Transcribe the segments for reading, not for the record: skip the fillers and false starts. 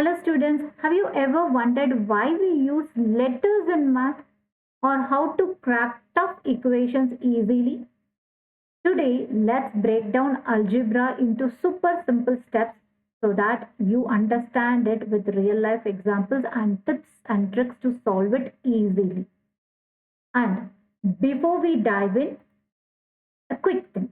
Hello students, have you ever wondered why we use letters in math or how to crack tough equations easily? Today, let's break down algebra into super simple steps so that you understand it with real life examples and tips and tricks to solve it easily. And before we dive in, a quick thing.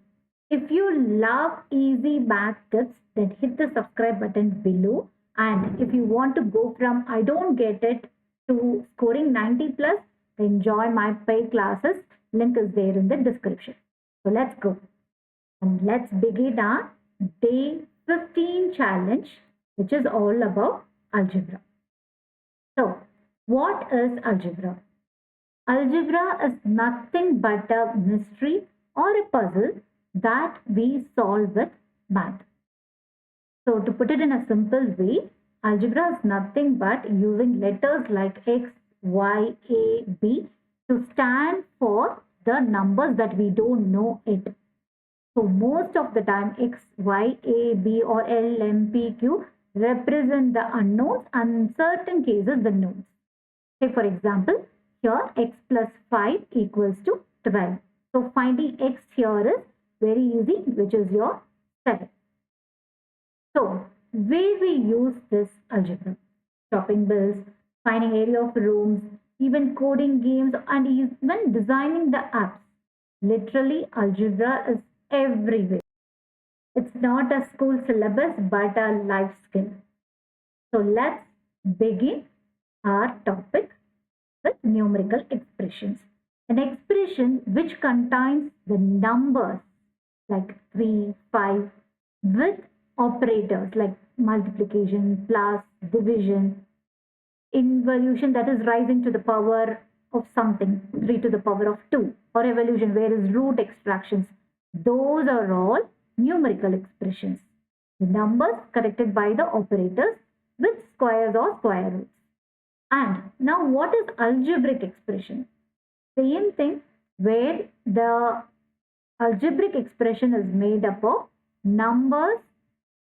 If you love easy math tips, then hit the subscribe button below. And if you want to go from I don't get it to scoring 90 plus, enjoy my paid classes. Link is there in the description. So let's go. And let's begin our day 15 challenge, which is all about algebra. So, what is algebra? Algebra is nothing but a mystery or a puzzle that we solve with math. So to put it in a simple way, algebra is nothing but using letters like X, Y, A, B to stand for the numbers that we don't know it. So most of the time X, Y, A, B or L, M, P, Q represent the unknowns and in certain cases the knowns. Say for example, here X plus 5 equals to 12. So finding X here is very easy, which is your 7. So where we use this algebra? Shopping bills, finding area of rooms, even coding games and even designing the apps. Literally algebra is everywhere. It's not a school syllabus but a life skill. So let's begin our topic with numerical expressions. An expression which contains the numbers like 3, 5 with operators like multiplication, plus, division, involution, that is rising to the power of something, 3 to the power of 2, or evolution, where is root extractions. Those are all numerical expressions. The numbers corrected by the operators with squares or square roots. And now what is algebraic expression? Same thing, where the algebraic expression is made up of numbers,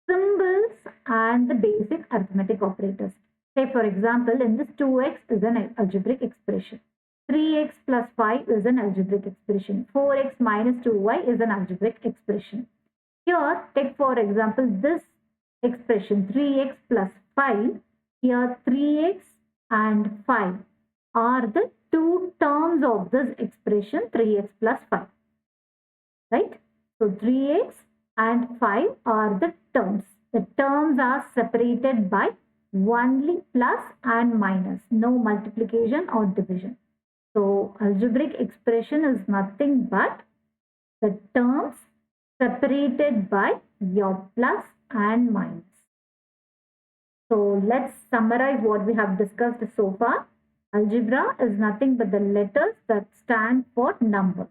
symbols and the basic arithmetic operators. Say for example, in this 2x is an algebraic expression. 3x plus 5 is an algebraic expression. 4x minus 2y is an algebraic expression. Here, take for example this expression 3x plus 5. Here 3x and 5 are the two terms of this expression 3x plus 5. Right? So 3x and 5 are the terms. The terms are separated by only plus and minus, no multiplication or division. So algebraic expression is nothing but the terms separated by your plus and minus. So let's summarize what we have discussed so far. Algebra is nothing but the letters that stand for numbers.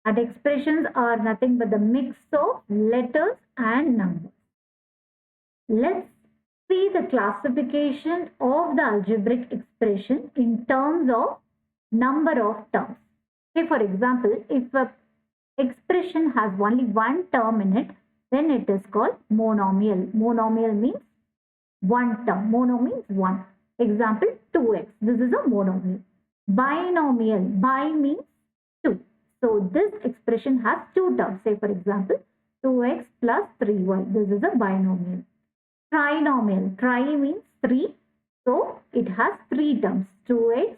And expressions are nothing but the mix of letters and numbers. Let's see the classification of the algebraic expression in terms of number of terms. Say for example, if an expression has only one term in it, then it is called monomial. Monomial means one term. Mono means one. Example 2x. This is a monomial. Binomial. Bi means 2. So this expression has two terms. Say for example 2x plus 3y. This is a binomial. Trinomial. Tri means 3. So it has three terms. 2x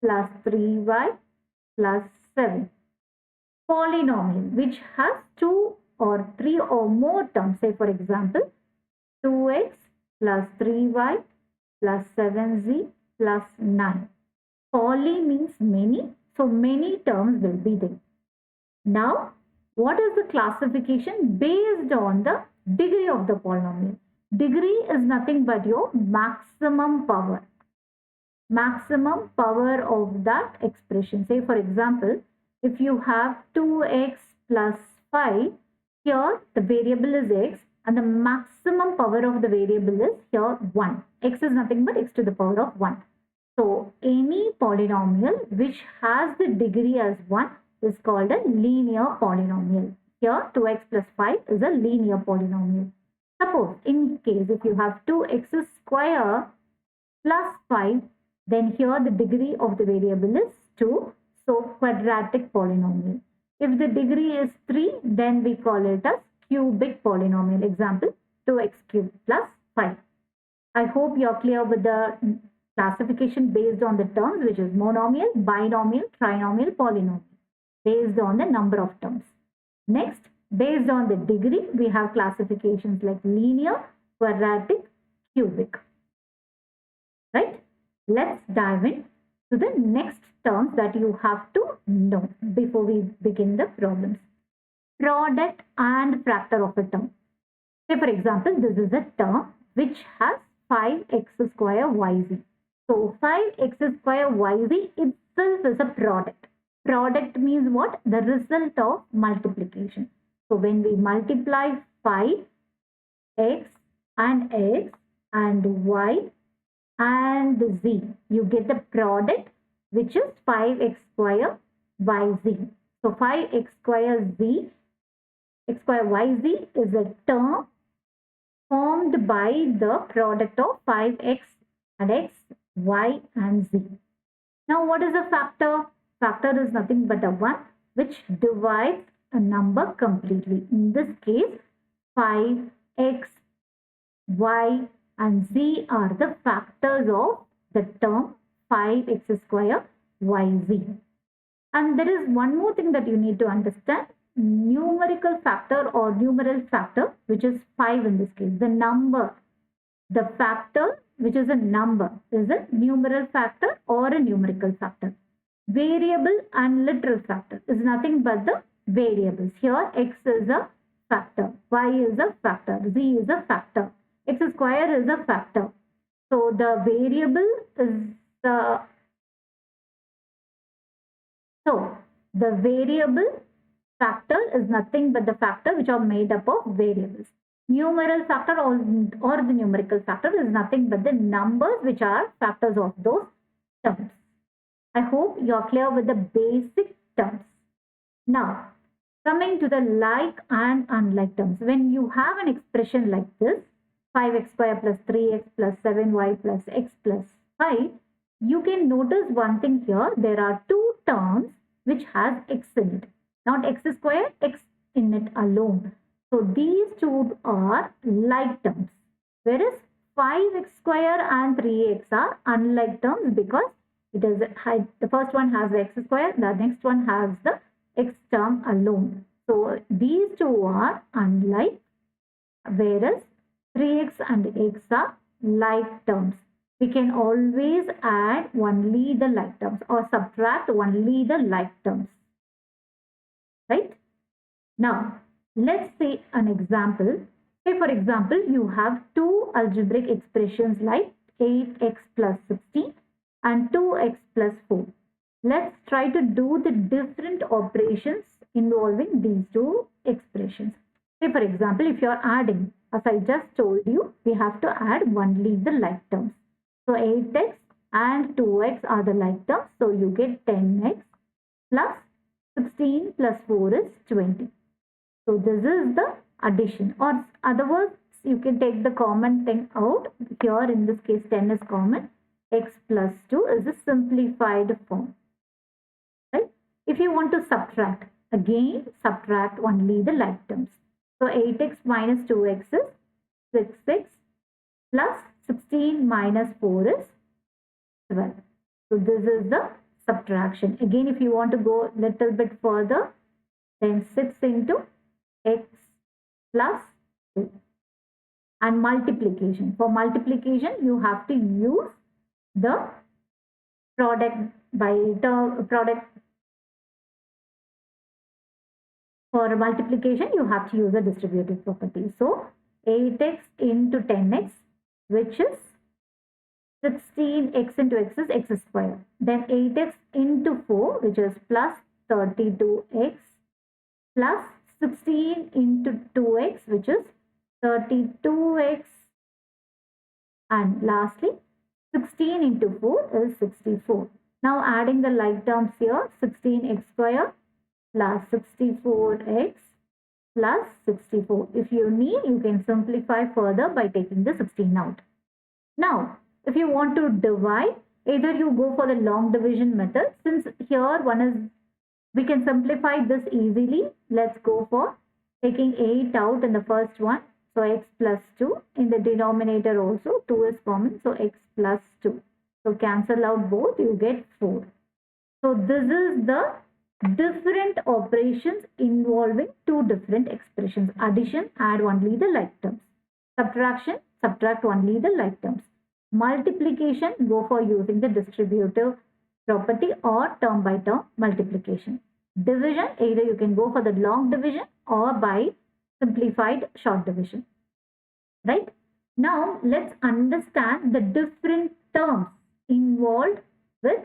plus 3y plus 7. Polynomial, which has 2 or 3 or more terms. Say for example 2x plus 3y plus 7z plus 9. Poly means many. So many terms will be there. Now, what is the classification based on the degree of the polynomial? Degree is nothing but your maximum power. Maximum power of that expression. Say for example, if you have 2x plus 5, here the variable is x and the maximum power of the variable is here 1. X is nothing but x to the power of 1. So any polynomial which has the degree as 1 is called a linear polynomial. Here 2x plus 5 is a linear polynomial. Suppose in case if you have 2x square plus 5, then here the degree of the variable is 2, so quadratic polynomial. If the degree is 3, then we call it as cubic polynomial. Example, 2x cubed plus 5. I hope you're clear with the classification based on the terms, which is monomial, binomial, trinomial, polynomial, based on the number of terms. Next, based on the degree, we have classifications like linear, quadratic, cubic. Right? Let's dive in to the next terms that you have to know before we begin the problems. Product and factor of a term. Say for example, this is a term which has 5x square yz. So 5x square yz itself is a product. Product means what? The result of multiplication. So when we multiply 5x and y and z, you get the product which is 5x square yz. So 5x square z, x square yz is a term formed by the product of 5x and x, y and z. Now what is a factor? Factor is nothing but a 1 which divides a number completely. In this case, 5x, y and z are the factors of the term 5x square yz. And there is one more thing that you need to understand. Numerical factor or numeral factor, which is 5 in this case. The number, the factor, which is a number, is a numeral factor or a numerical factor. Variable and literal factor is nothing but the variables. Here, x is a factor, y is a factor, z is a factor, x square is a factor. So the variable is the variable factor is nothing but the factor which are made up of variables. Numeral factor or the numerical factor is nothing but the numbers which are factors of those terms. I hope you are clear with the basic terms. Now, coming to the like and unlike terms. When you have an expression like this, 5x square plus 3x plus 7y plus x plus 5, you can notice one thing here. There are two terms which has x in it. Not x square, x in it alone. So these two are like terms. Whereas 5x square and 3x are unlike terms because it is the first one has the x square, the next one has the x term alone. So these two are unlike, whereas 3x and x are like terms. We can always add only the like terms or subtract only the like terms. Right? Now, let's see an example. Say for example, you have two algebraic expressions like 8x plus 16 and 2x plus 4. Let's try to do the different operations involving these two expressions. Say for example, if you are adding, as I just told you, we have to add only the like terms. So 8x and 2x are the like terms. So you get 10x plus 16 plus 4 is 20. So this is the addition, or other words, you can take the common thing out. Here in this case 10 is common. X plus 2 is a simplified form. Right? If you want to subtract, again subtract only the like terms. So 8x minus 2x is 6x plus 16 minus 4 is 12. So this is the subtraction. Again, if you want to go a little bit further, then 6 into x plus 2. And multiplication. For multiplication, you have to use the product by the product. For multiplication, you have to use a distributive property. So 8x into 10x, which is 16x into x is x square. Then 8x into 4, which is plus 32x plus 16 into 2x, which is 32x. And lastly, 16 into 4 is 64. Now adding the like terms here, 16x square plus 64x plus 64. If you need, you can simplify further by taking the 16 out. Now, if you want to divide, either you go for the long division method. Since here one is, we can simplify this easily. Let's go for taking 8 out in the first one. So x plus 2. In the denominator also 2 is common. So x plus 2. So cancel out both. You get 4. So this is the different operations involving two different expressions. Addition, add only the like terms. Subtraction, subtract only the like terms. Multiplication, go for using the distributive property or term by term multiplication. Division, either you can go for the long division or by simplified short division. Right? Now, let's understand the different terms involved with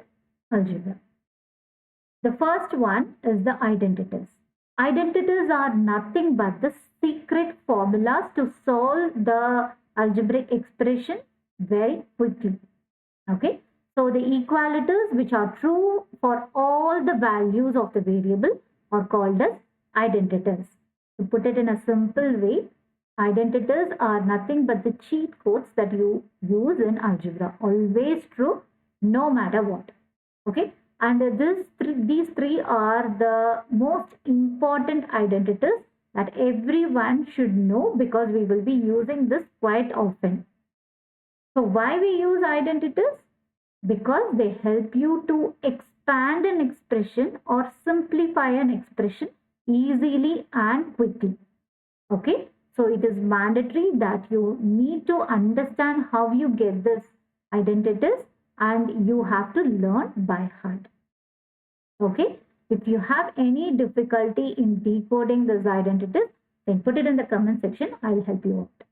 algebra. The first one is the identities. Identities are nothing but the secret formulas to solve the algebraic expression very quickly. Okay. So the equalities which are true for all the values of the variable are called as identities. To put it in a simple way, identities are nothing but the cheat codes that you use in algebra. Always true, no matter what. Okay. And these three are the most important identities that everyone should know, because we will be using this quite often. So why we use identities? Because they help you to expand an expression or simplify an expression easily and quickly. Okay. So it is mandatory that you need to understand how you get this identities, and you have to learn by heart. Okay. If you have any difficulty in decoding these identities, then put it in the comment section. I'll help you out.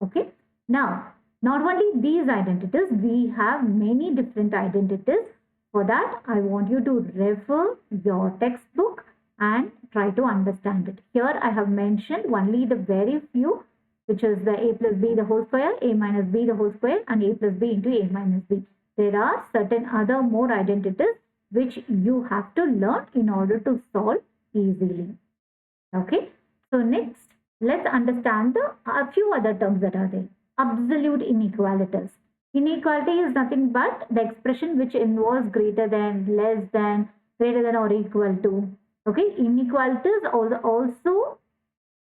Okay. Now, not only these identities, we have many different identities. For that, I want you to refer your textbook and try to understand it. Here I have mentioned only the very few, which is the a plus b the whole square, a minus b the whole square, and a plus b into a minus b. There are certain other more identities which you have to learn in order to solve easily. Okay. So next, let's understand a few other terms that are there. Absolute inequalities. Inequality is nothing but the expression which involves greater than, less than, greater than or equal to. Okay. Inequalities are also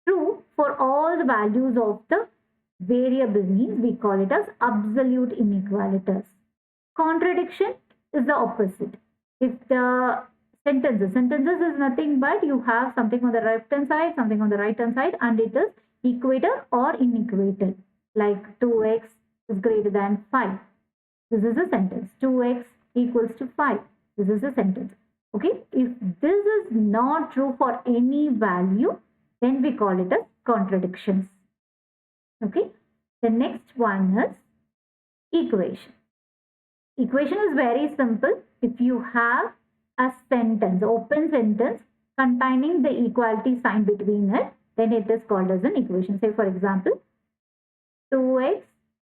true for all the values of the variable, means we call it as absolute inequalities. Contradiction is the opposite. If the sentences is nothing but you have something on the left hand side, something on the right hand side, and it is equated or inequated. Like 2x is greater than 5. This is a sentence. 2x equals to 5. This is a sentence. Okay. If this is not true for any value, then we call it as contradictions. Okay. The next one is equation. Equation is very simple. If you have a sentence, open sentence containing the equality sign between it, then it is called as an equation. Say for example, 2x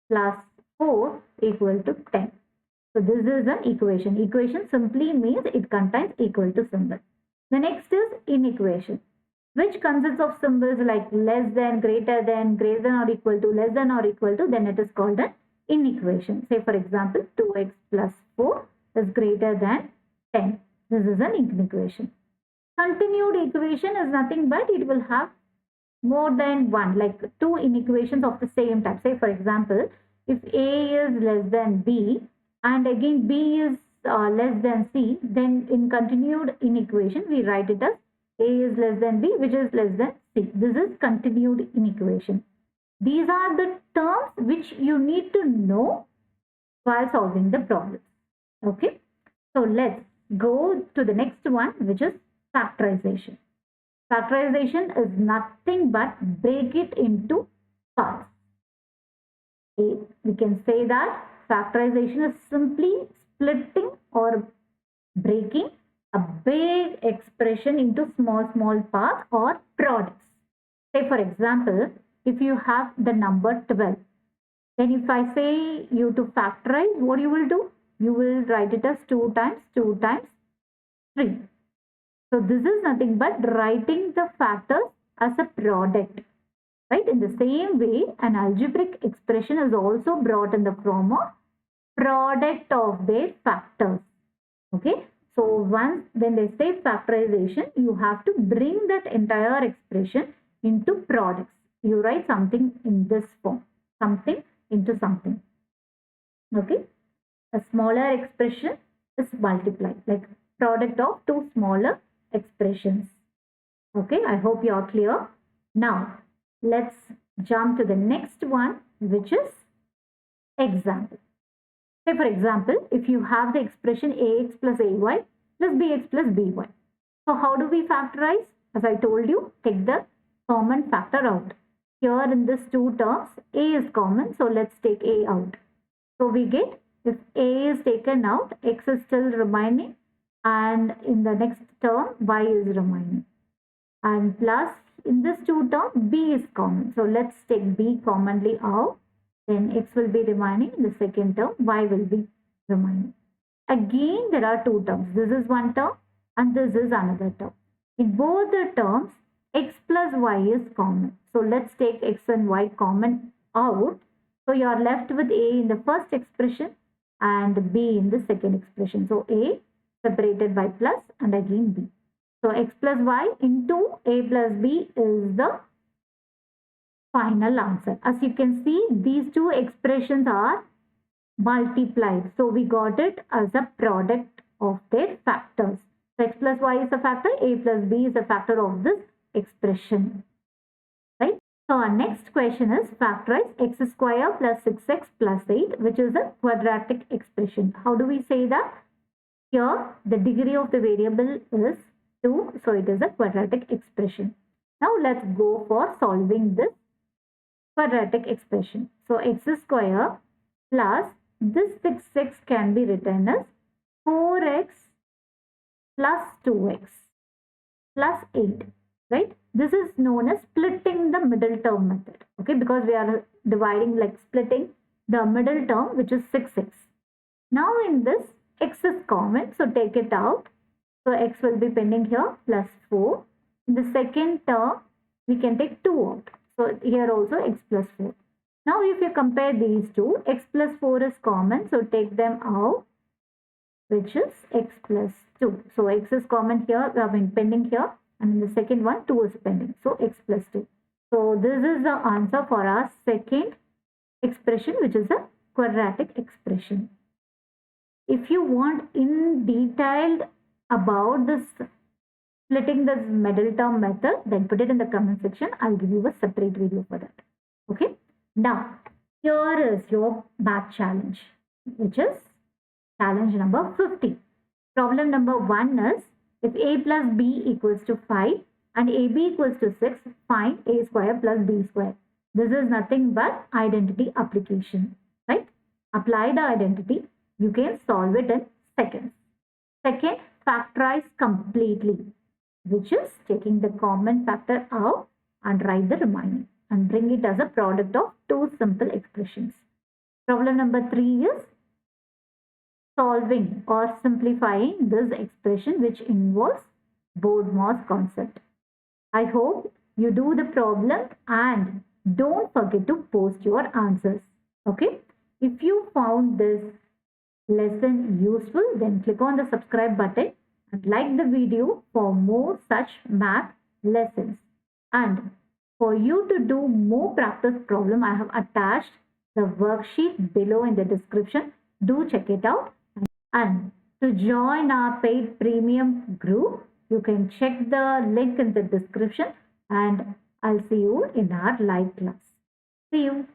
plus 4 equal to 10. So this is an equation. Equation simply means it contains equal to symbol. The next is inequation, which consists of symbols like less than, greater than or equal to, less than or equal to, then it is called an inequation. Say for example, 2x plus 4 is greater than 10. This is an inequation. Continued equation is nothing but it will have more than one, like two inequations of the same type. Say for example, if A is less than B and again B is less than C, then in continued inequation we write it as A is less than B, which is less than C. This is continued inequation. These are the terms which you need to know while solving the problem. Okay. So let's go to the next one, which is factorization. Factorization is nothing but break it into parts. We can say that factorization is simply splitting or breaking a big expression into small parts or products. Say for example, if you have the number 12, then if I say you to factorize, what you will do? You will write it as 2 times 2 times 3. So this is nothing but writing the factors as a product. Right? In the same way, an algebraic expression is also brought in the form of product of their factors. Okay. So once when they say factorization, you have to bring that entire expression into products. You write something in this form, something into something. Okay. A smaller expression is multiplied, like product of two smaller expressions. Okay, I hope you are clear. Now, let's jump to the next one, which is example. Say, for example, if you have the expression ax plus ay plus bx plus by. So, how do we factorize? As I told you, take the common factor out. Here in this two terms, a is common, so let's take a out. So, we get if a is taken out, x is still remaining, and in the next term, y is remaining. And plus in this two term b is common, so let's take b commonly out, then x will be remaining in the second term, y will be remaining. Again there are two terms, this is one term and this is another term. In both the terms x plus y is common, so let's take x and y common out. So you are left with a in the first expression and b in the second expression. So a separated by plus and again b. So x plus y into a plus b is the final answer. As you can see, these two expressions are multiplied. So we got it as a product of their factors. So x plus y is a factor, a plus b is a factor of this expression. Right? So our next question is factorize x square plus 6x plus 8, which is a quadratic expression. How do we say that? Here the degree of the variable is 2, so it is a quadratic expression. Now let's go for solving this quadratic expression. So x square plus this 6x can be written as 4x plus 2x plus 8, right? This is known as splitting the middle term method, okay, because we are dividing, like splitting the middle term, which is 6x. Now in this, x is common, so take it out. So x will be pending here plus 4. In the second term, we can take 2 out. So here also x plus 4. Now if you compare these two, x plus 4 is common, so take them out, which is x plus 2. So x is common here, pending here, and in the second one 2 is pending. So x plus 2. So this is the answer for our second expression, which is a quadratic expression. If you want in detailed about this splitting this middle term method, then put it in the comment section. I'll give you a separate video for that. Okay. Now, here is your math challenge, which is challenge number 50. Problem number 1 is, if a plus b equals to 5 and ab equals to 6, find a square plus b square. This is nothing but identity application, right? Apply the identity. You can solve it in seconds. Second, factorize completely, which is taking the common factor out and write the remaining and bring it as a product of two simple expressions. Problem number 3 is solving or simplifying this expression, which involves BODMAS concept. I hope you do the problem and don't forget to post your answers. Okay? If you found this lesson useful, then click on the subscribe button and like the video for more such math lessons. And for you to do more practice problem, I have attached the worksheet below in the description. Do check it out. And to join our paid premium group, you can check the link in the description, and I'll see you in our live class. See you.